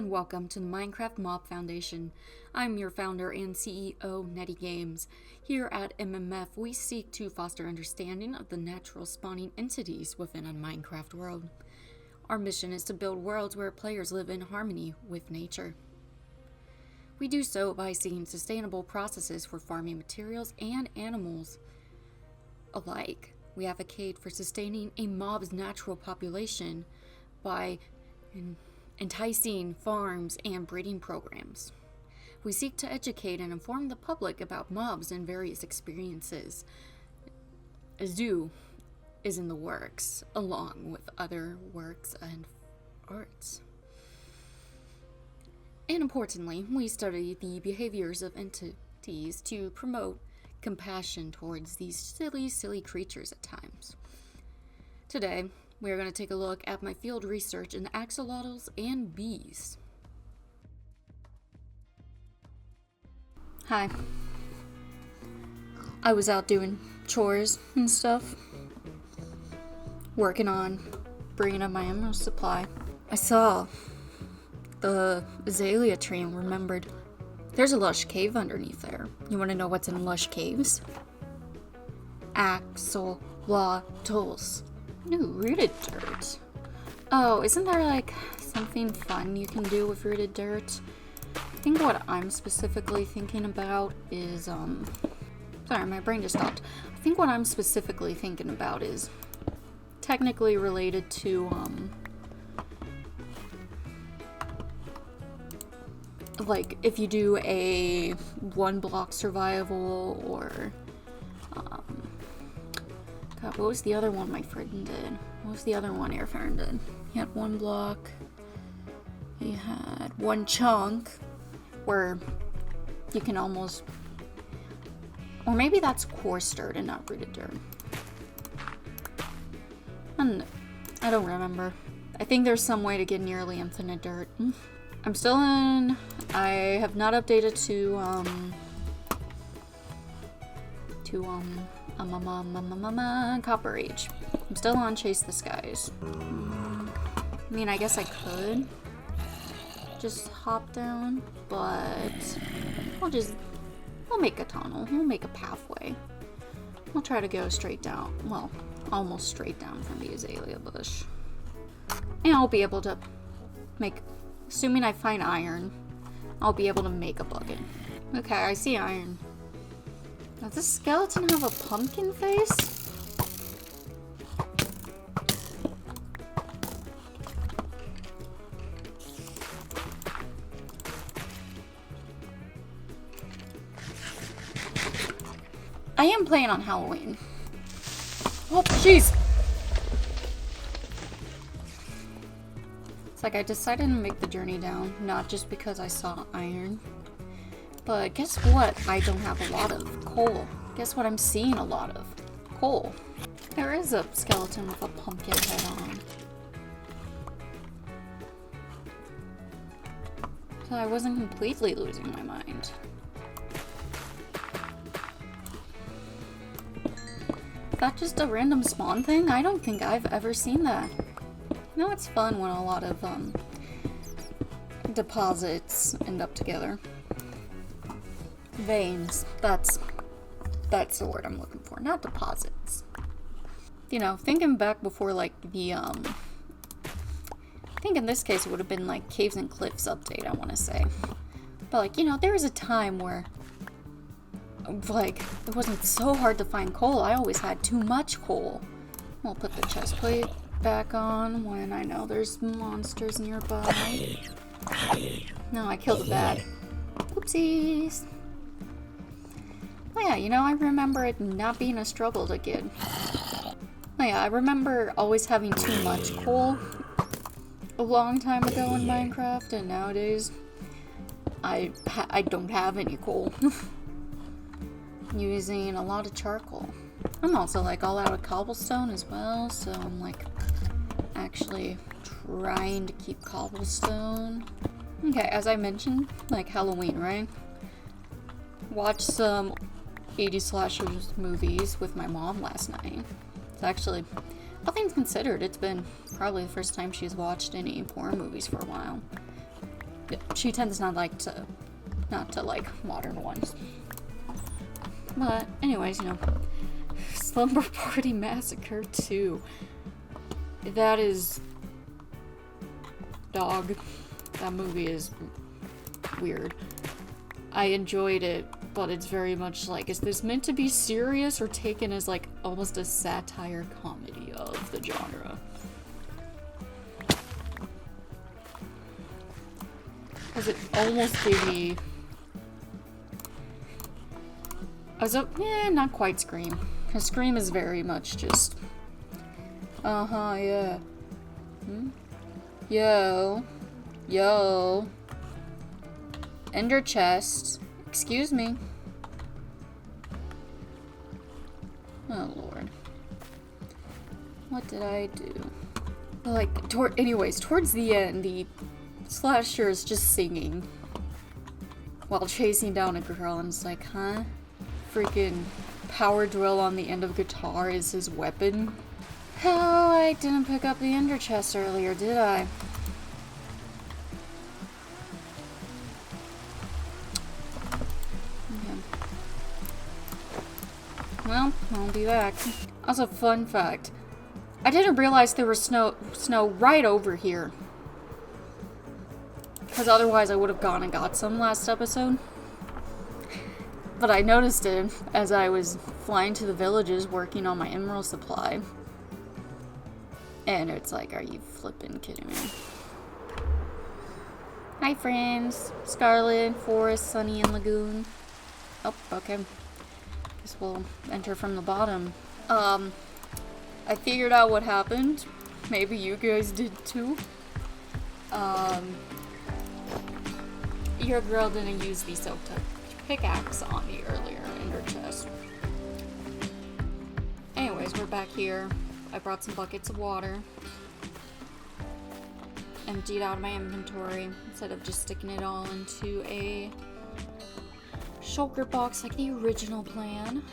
and welcome to the Minecraft Mob Foundation. I'm your founder and CEO, Netty Games. Here at MMF, we seek to foster understanding of the natural spawning entities within a Minecraft world. Our mission is to build worlds where players live in harmony with nature. We do so by seeking sustainable processes for farming materials and animals alike. We advocate for sustaining a mob's natural population by enticing farms and breeding programs. We seek to educate and inform the public about mobs and various experiences. A zoo is in the works, along with other works and arts. And importantly, we study the behaviors of entities to promote compassion towards these silly creatures at times. Today, we are going to take a look at my field research in axolotls and bees. Hi. I was out doing chores and stuff, working on bringing up my emerald supply. I saw the azalea tree and remembered there's a lush cave underneath there. You want to know what's in lush caves? Axolotls. Ooh, rooted dirt. Oh, isn't there like something fun you can do with rooted dirt? I think what I'm specifically thinking about is, sorry, my brain just stopped. I think what I'm specifically thinking about is technically related to, like if you do a 1-block survival or, God, what was the other one my friend did? What was the other one your friend did? He had 1 block. He had 1 chunk where you can almost, or maybe that's coarse dirt and not rooted dirt. And I don't remember. I think there's some way to get nearly infinite dirt. I'm still in, I have not updated to Copper Age. I'm still on Chase the Skies. I mean, I guess I could just hop down, but we'll make a tunnel. We'll make a pathway. We'll try to go straight down, well, almost straight down from the azalea bush. And I'll be able to make, assuming I find iron, I'll be able to make a bucket. Okay, I see iron. Does this skeleton have a pumpkin face? I am playing on Halloween. Oh, jeez! It's like I decided to make the journey down, not just because I saw iron. But guess what? I don't have a lot of coal. Guess what I'm seeing a lot of? Coal. There is a skeleton with a pumpkin head on. So I wasn't completely losing my mind. Is that just a random spawn thing? I don't think I've ever seen that. You know, it's fun when a lot of deposits end up together. Veins. That's the word I'm looking for, not deposits. You know, thinking back before like the I think in this case it would have been like Caves and Cliffs update, I want to say. But like, you know, there was a time where like it wasn't so hard to find coal. I always had too much coal. I'll put the chest plate back on when I know there's monsters nearby. No, I killed a bat. Oopsies. Oh yeah, you know, I remember it not being a struggle to get. Oh yeah, I remember always having too much coal a long time ago in Minecraft, and nowadays I don't have any coal. Using a lot of charcoal. I'm also like all out of cobblestone as well, so I'm like actually trying to keep cobblestone. Okay, as I mentioned, like Halloween, right? Watched some 80s slashers movies with my mom last night. It's actually, all things considered, it's been probably the first time she's watched any horror movies for a while. she tends not to like modern ones. But anyways, you know, Slumber Party Massacre 2. That is... Dog. That movie is weird. I enjoyed it, but it's very much like, is this meant to be serious or taken as like almost a satire comedy of the genre? Because it almost gave me... not quite Scream. Because Scream is very much just... yeah. Yo. Ender chest. Excuse me. Oh, Lord. What did I do? Like, anyways, towards the end, the slasher is just singing while chasing down a girl, and it's like, huh? Freaking power drill on the end of guitar is his weapon. Oh, I didn't pick up the ender chest earlier, did I? Okay. Well, I'll be back. Also, fun fact. I didn't realize there was snow right over here. Because otherwise I would have gone and got some last episode. But I noticed it as I was flying to the villages working on my emerald supply. And it's like, are you flippin' kidding me? Hi friends. Scarlet, Forest, Sunny, and Lagoon. Oh, okay. Guess we'll enter from the bottom. I figured out what happened. Maybe you guys did too. Your girl didn't use the silk pickaxe on the earlier ender chest. Anyways, we're back here. I brought some buckets of water. Emptied out my inventory instead of just sticking it all into a shulker box like the original plan.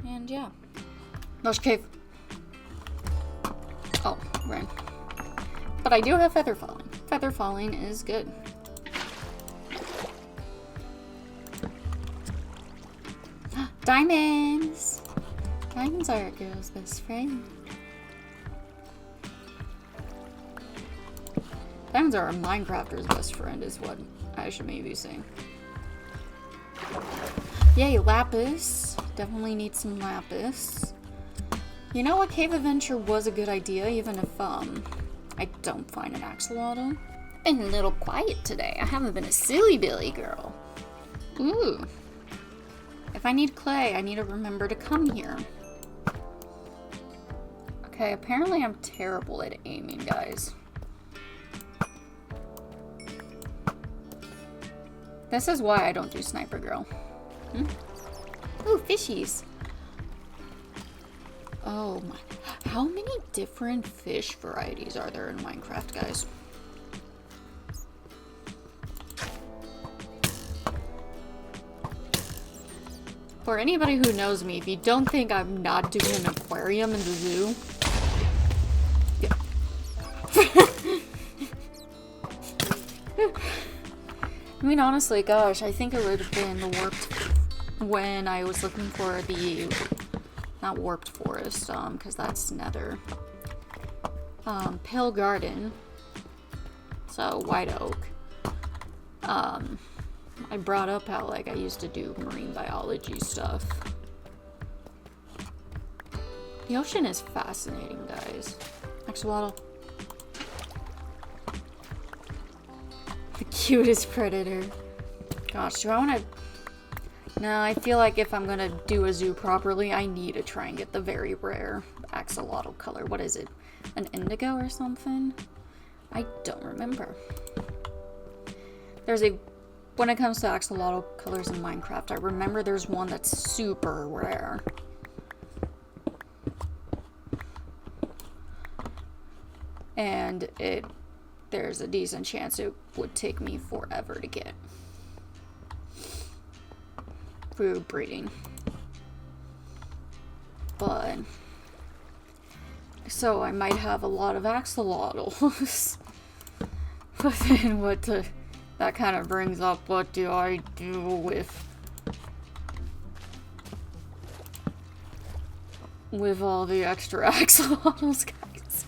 And yeah. Lush cave. Oh, right. But I do have feather falling. Feather falling is good. Diamonds! Diamonds are a girl's best friend. Diamonds are a Minecrafter's best friend is what I should maybe say. Yay, lapis. Definitely need some lapis. You know what? Cave Adventure was a good idea, even if, I don't find an axolotl. Been a little quiet today. I haven't been a silly Billy girl. Ooh. If I need clay, I need to remember to come here. Okay, apparently I'm terrible at aiming, guys. This is why I don't do Sniper Girl. Ooh, fishies. Oh my. How many different fish varieties are there in Minecraft, guys? For anybody who knows me, if you don't think I'm not doing an aquarium in the zoo, yeah. I mean, honestly, gosh, I think it would have been warped when I was looking for the, not warped forest, because that's nether. Pale garden. So, white oak. I brought up how, like, I used to do marine biology stuff. The ocean is fascinating, guys. Axolotl. The cutest predator. Gosh, do I want to... No, I feel like if I'm gonna do a zoo properly, I need to try and get the very rare axolotl color. What is it? An indigo or something? I don't remember. There's a... When it comes to axolotl colors in Minecraft, I remember there's one that's super rare. And there's a decent chance it would take me forever to get through breeding. But, so I might have a lot of axolotls. But then what to that kind of brings up what do I do with all the extra axolotls, guys.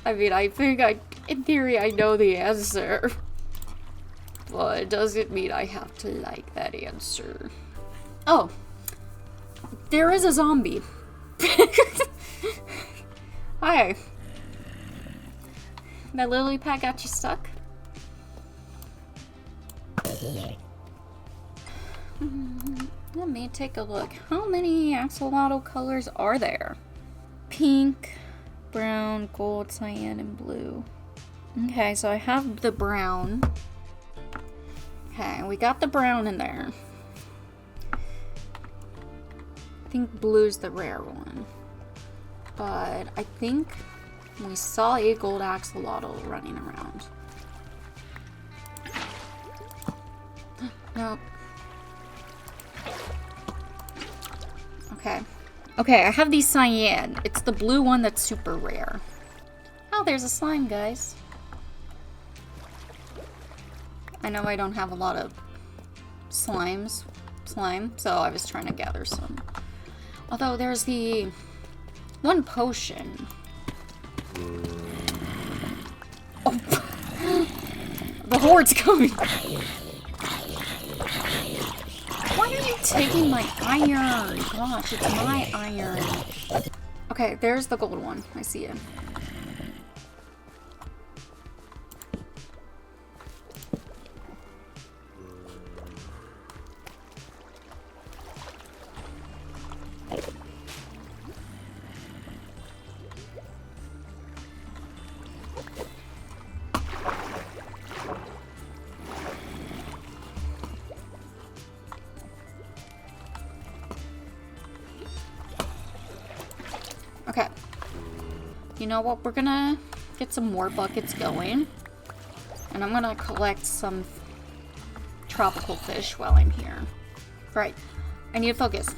I mean, I think in theory, I know the answer. But it doesn't mean I have to like that answer. Oh. There is a zombie. Hi. That lily pad got you stuck? Let me take a look. How many axolotl colors are there? Pink, brown, gold, cyan, and blue. Okay, so I have the brown. Okay, we got the brown in there. I think blue's the rare one. But I think we saw a gold axolotl running around. Nope. Okay. Okay, I have the cyan. It's the blue one that's super rare. Oh, there's a slime, guys. I know I don't have a lot of slime, so I was trying to gather some. Although there's the one potion. Oh. The horde's coming. Why are you taking my iron? Gosh, it's my iron. Okay, there's the gold one. I see it. Okay. You know what? We're gonna get some more buckets going. And I'm gonna collect some tropical fish while I'm here. Right. I need to focus.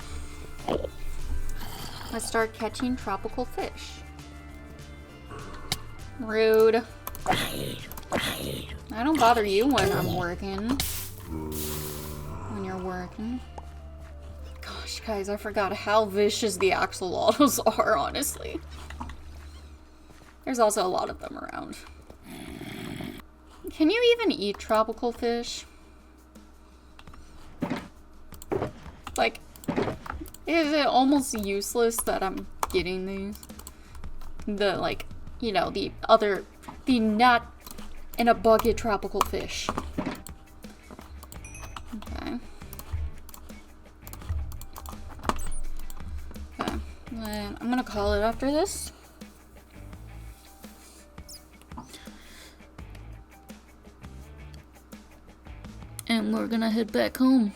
Let's start catching tropical fish. Rude. I don't bother you when I'm working. When you're working. Gosh, guys, I forgot how vicious the axolotls are, honestly. There's also a lot of them around. Can you even eat tropical fish? Like, is it almost useless that I'm getting these? The, like, you know, the not in a bucket tropical fish. Okay. Okay. Then I'm gonna call it after this. And we're gonna head back home.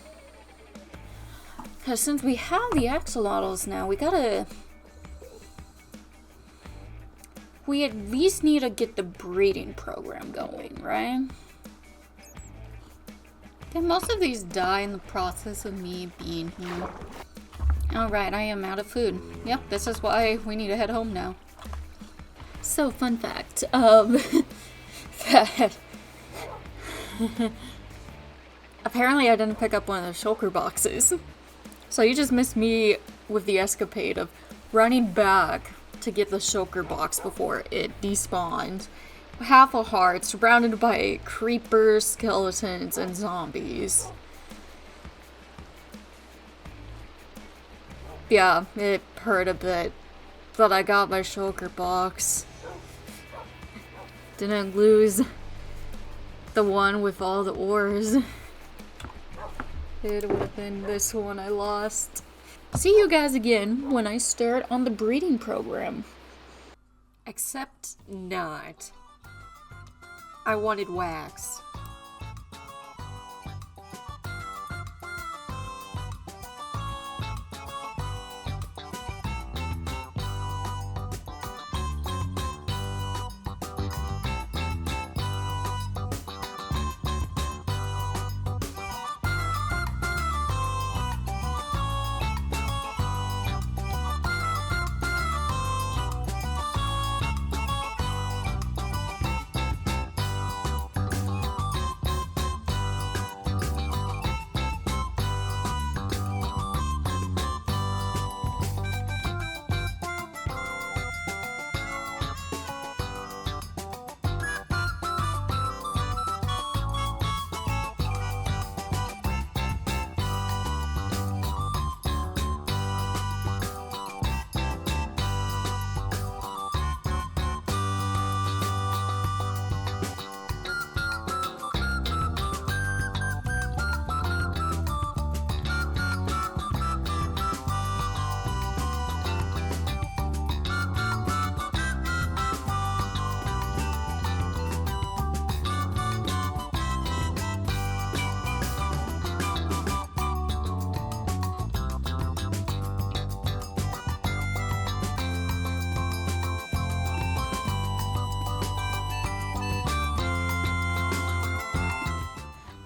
Because since we have the axolotls now, we at least need to get the breeding program going, right? Can most of these die in the process of me being here? Alright, I am out of food. Yep, this is why we need to head home now. So, fun fact, that apparently I didn't pick up one of the shulker boxes. So you just missed me with the escapade of running back to get the shulker box before it despawned. Half a heart, surrounded by creepers, skeletons, and zombies. Yeah, it hurt a bit, but I got my shulker box. Didn't lose the one with all the ores. It would have been this one I lost. See you guys again when I start on the breeding program. Except not. I wanted wax.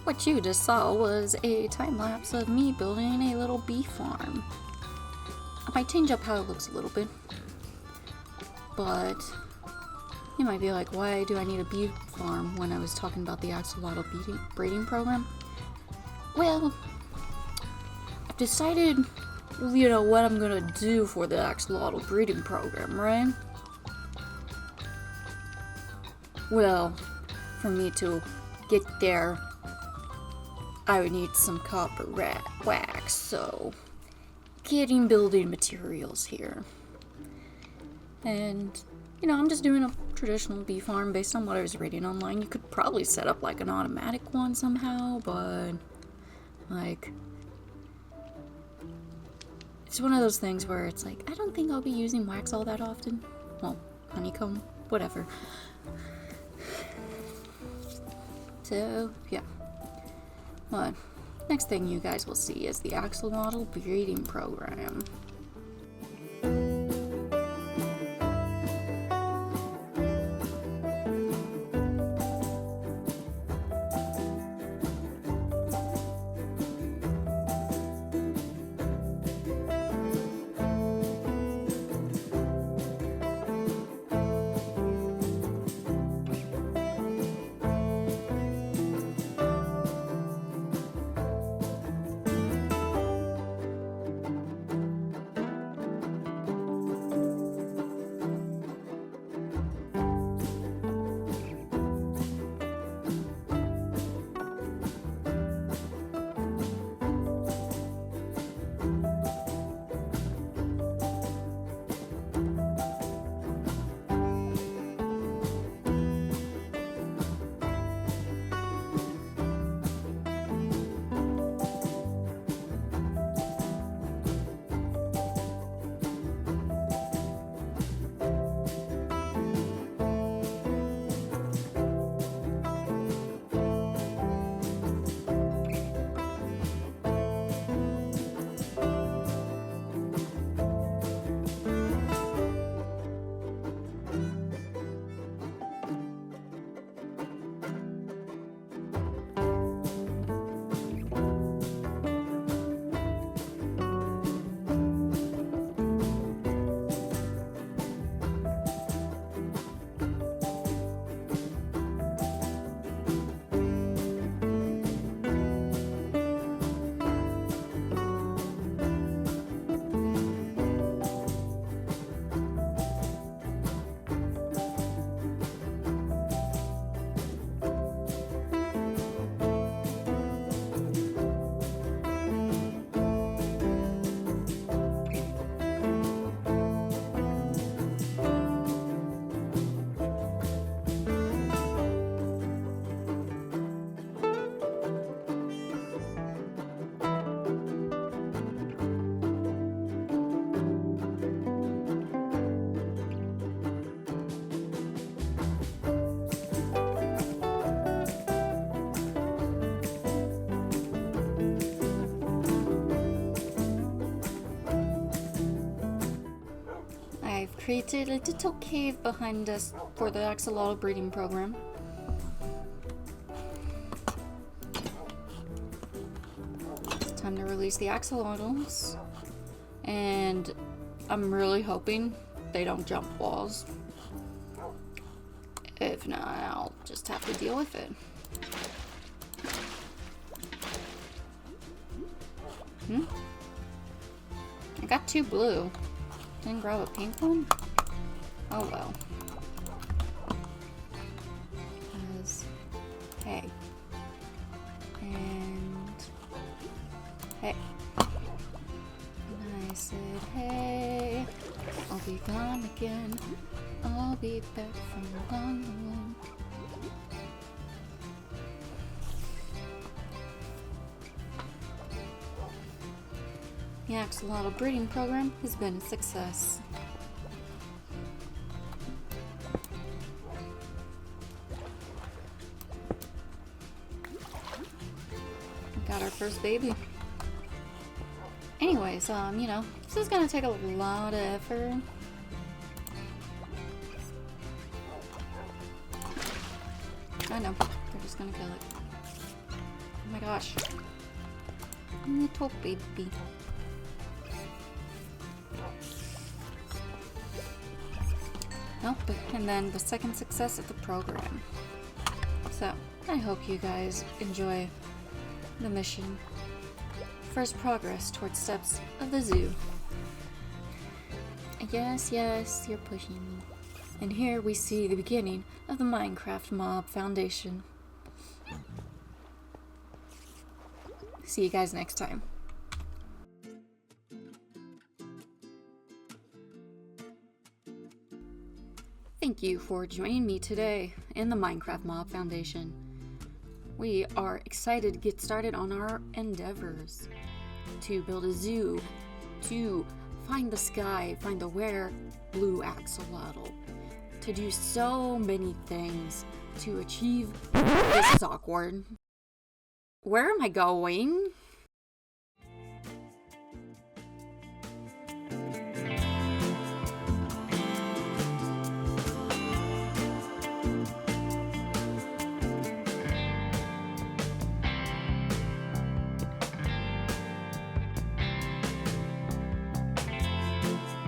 What you just saw was a time-lapse of me building a little bee farm. I might change up how it looks a little bit, but you might be like, why do I need a bee farm when I was talking about the axolotl breeding program? Well, I've decided, you know, what I'm gonna do for the axolotl breeding program, right? Well, for me to get there, I would need some copper wax, so getting building materials here. And, you know, I'm just doing a traditional bee farm based on what I was reading online. You could probably set up like an automatic one somehow, but like, it's one of those things where it's like, I don't think I'll be using wax all that often. Well, honeycomb, whatever. So, yeah. But next thing you guys will see is the axolotl breeding program. I've created a little cave behind us for the axolotl breeding program. It's time to release the axolotls, and I'm really hoping they don't jump walls. If not, I'll just have to deal with it. I got 2 blue. Didn't grab a pink one? Oh well. Hey. And hey. And I said, hey, I'll be gone again. I'll be back from London. The axolotl breeding program has been a success. Got our first baby. Anyways, you know, this is gonna take a lot of effort. I know, they're just gonna kill it. my gosh. Little baby. Nope, and then the second success of the program. So, I hope you guys enjoy the mission. First progress towards steps of the zoo. Yes, yes, you're pushing me. And here we see the beginning of the Minecraft Mob Foundation. See you guys next time. Thank you for joining me today in the Minecraft Mob Foundation. We are excited to get started on our endeavors to build a zoo, to find the sky, find the rare blue axolotl, to do so many things to achieve. This is awkward. Where am I going?